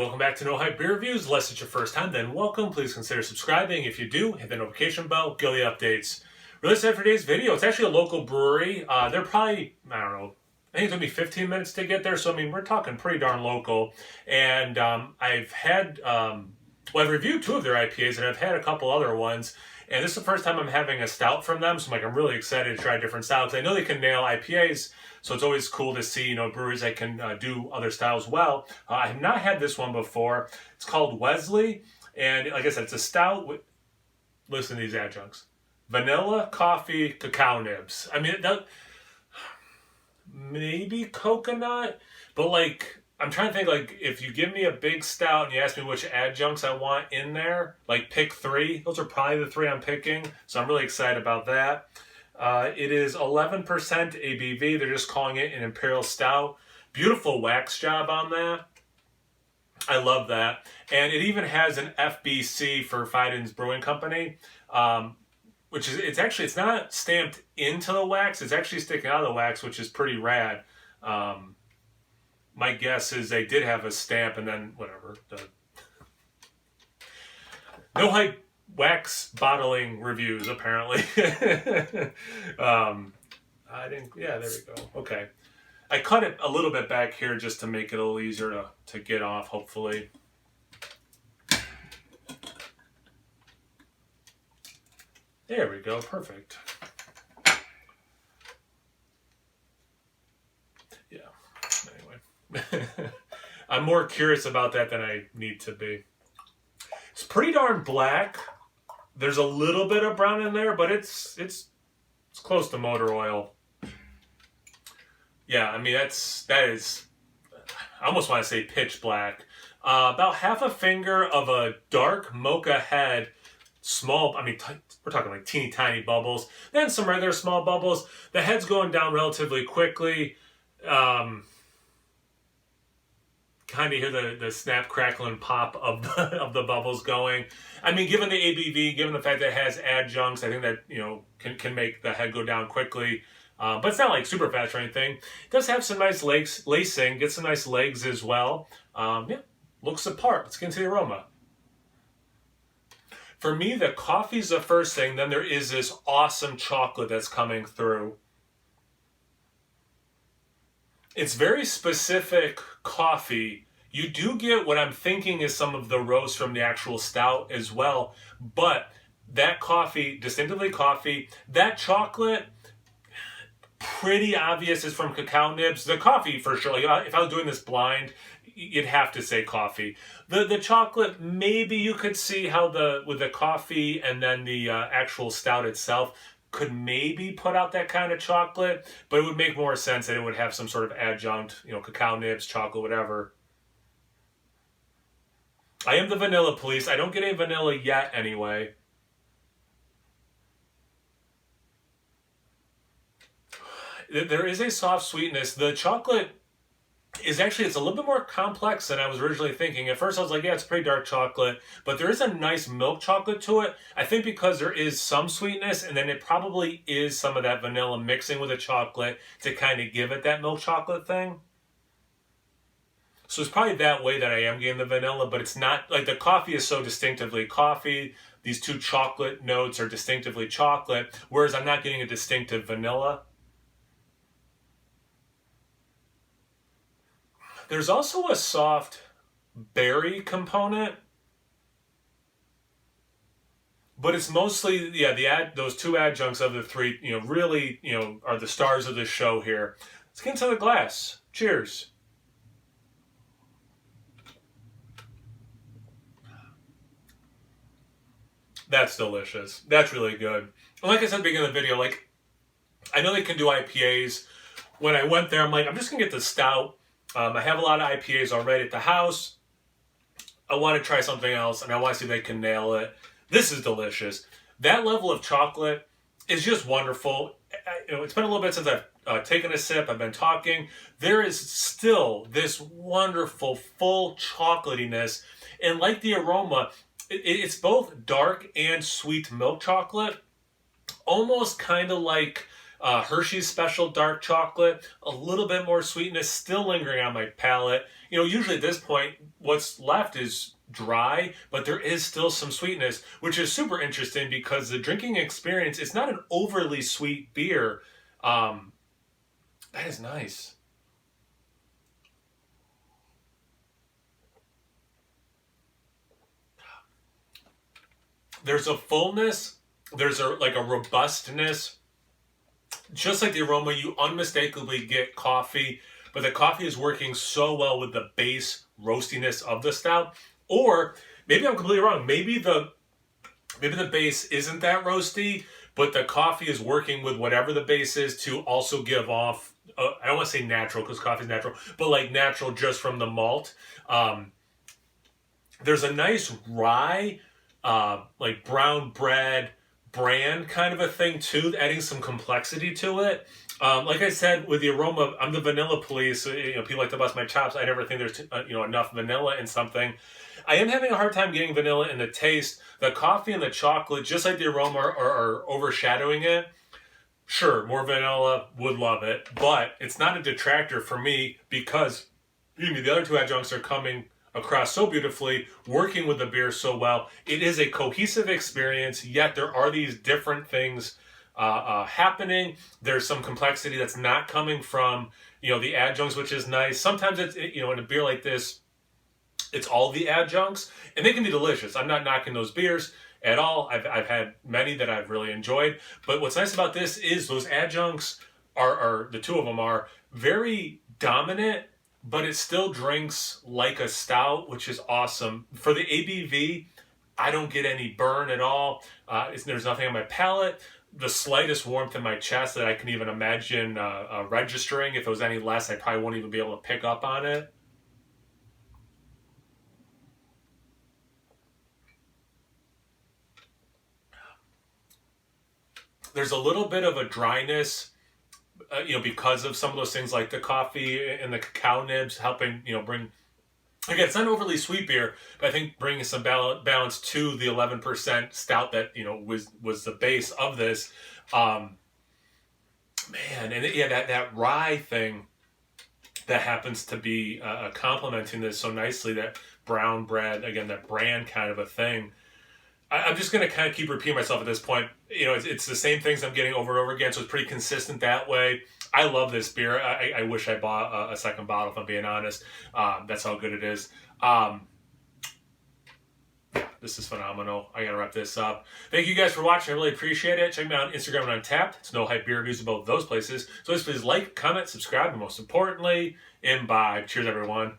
welcome back to No Hype Beer Reviews. Unless it's your first time, then welcome. Please consider subscribing. If you do, hit the notification bell, get the updates. Really excited for today's video. It's actually a local brewery. They're probably, I don't know, I think it's going to be 15 minutes to get there. So, I mean, we're talking pretty darn local. And I've reviewed 2 of their IPAs, and I've had a couple other ones. And this is the first time I'm having a stout from them. So I'm really excited to try different stouts. I know they can nail IPAs, so it's always cool to see, breweries that can do other styles well. I have not had this one before. It's called Wesley. And like I said, it's a stout with, listen to these adjuncts: vanilla, coffee, cacao nibs. I mean, maybe coconut, but I'm trying to think, if you give me a big stout and you ask me which adjuncts I want in there, pick 3. Those are probably the 3 I'm picking, so I'm really excited about that. It is 11% ABV. They're just calling it an Imperial Stout. Beautiful wax job on that. I love that. And it even has an FBC for Fidens Brewing Company, which is, it's not stamped into the wax. It's actually sticking out of the wax, which is pretty rad. My guess is they did have a stamp, and then whatever. No Hype wax bottling reviews, apparently. I didn't. Yeah, there we go. Okay, I cut it a little bit back here just to make it a little easier to get off. Hopefully. There we go. Perfect. Yeah. Anyway. I'm more curious about that than I need to be. It's pretty darn black. There's a little bit of brown in there, but it's close to motor oil. Yeah, I mean that is. I almost want to say pitch black. About half a finger of a dark mocha head. Small. I mean, we're talking teeny tiny bubbles. Then some regular small bubbles. The head's going down relatively quickly. Kind of hear the snap, crackle, and pop of the bubbles going. I mean, given the ABV, given the fact that it has adjuncts, I think that can make the head go down quickly. But it's not super fast or anything. It does have some nice lacing, get some nice legs as well. Yeah, looks the part. Let's get into the aroma. For me, the coffee's the first thing. Then there is this awesome chocolate that's coming through. It's very specific coffee. You do get what I'm thinking is some of the roast from the actual stout as well. But that coffee, distinctively coffee. That chocolate, pretty obvious, is from cacao nibs. The coffee, for sure. If I was doing this blind, you'd have to say coffee. The chocolate, maybe you could see how with the coffee and then the actual stout itself could maybe put out that kind of chocolate, but it would make more sense that it would have some sort of adjunct, cacao nibs, chocolate, whatever. I am the vanilla police. I don't get any vanilla yet anyway. There is a soft sweetness. The chocolate is actually, it's a little bit more complex than I was originally thinking. At first I was like, yeah, it's pretty dark chocolate, but there is a nice milk chocolate to it. I think because there is some sweetness, and then it probably is some of that vanilla mixing with the chocolate to kind of give it that milk chocolate thing. So it's probably that way that I am getting the vanilla, but it's not, the coffee is so distinctively coffee. These 2 chocolate notes are distinctively chocolate, whereas I'm not getting a distinctive vanilla. There's also a soft berry component, but it's mostly, those 2 adjuncts of the 3, really, are the stars of the show here. Let's get into the glass. Cheers. That's delicious. That's really good. And like I said at the beginning of the video, I know they can do IPAs. When I went there, I'm like, I'm just going to get the stout. I have a lot of IPAs already at the house. I want to try something else, and I want to see if they can nail it. This is delicious. That level of chocolate is just wonderful. It's been a little bit since I've taken a sip. I've been talking. There is still this wonderful, full chocolatiness. And like the aroma, it's both dark and sweet milk chocolate. Almost kind of like Hershey's Special Dark Chocolate, a little bit more sweetness still lingering on my palate. usually at this point, what's left is dry, but there is still some sweetness, which is super interesting because the drinking experience, it's not an overly sweet beer. That is nice. There's a fullness, there's a robustness. Just like the aroma, you unmistakably get coffee, but the coffee is working so well with the base roastiness of the stout. Or maybe I'm completely wrong. Maybe the base isn't that roasty, but the coffee is working with whatever the base is to also give off, I don't want to say natural because coffee is natural, but like natural just from the malt. There's a nice rye, like brown bread, bran kind of a thing too, adding some complexity to it. Like I said, with the aroma, I'm the vanilla police. People like to bust my chops. I never think there's enough vanilla in something. I am having a hard time getting vanilla in the taste. The coffee and the chocolate, just like the aroma, are overshadowing it. Sure, more vanilla, would love it, but it's not a detractor for me because the other two adjuncts are coming across so beautifully, working with the beer so well. It is a cohesive experience, yet there are these different things happening. There's some complexity that's not coming from, the adjuncts, which is nice. Sometimes it's, in a beer like this, it's all the adjuncts, and they can be delicious. I'm not knocking those beers at all. I've had many that I've really enjoyed. But what's nice about this is those adjuncts are the two of them are very dominant, but it still drinks like a stout, which is awesome. For the ABV, I don't get any burn at all. There's nothing on my palate. The slightest warmth in my chest that I can even imagine registering. If it was any less, I probably won't even be able to pick up on it. There's a little bit of a dryness, because of some of those things like the coffee and the cacao nibs helping, bring. Again, it's not an overly sweet beer, but I think bringing some balance to the 11% stout that was the base of this. Man, and that rye thing that happens to be complementing this so nicely. That brown bread, again, that bran kind of a thing. I'm just going to kind of keep repeating myself at this point. It's the same things I'm getting over and over again, so it's pretty consistent that way. I love this beer. I wish I bought a second bottle, if I'm being honest. That's how good it is. This is phenomenal. I got to wrap this up. Thank you guys for watching. I really appreciate it. Check me out on Instagram and on Untappd. It's No Hype Beer Reviews in both those places. So please like, comment, subscribe, and most importantly, imbibe. Cheers, everyone.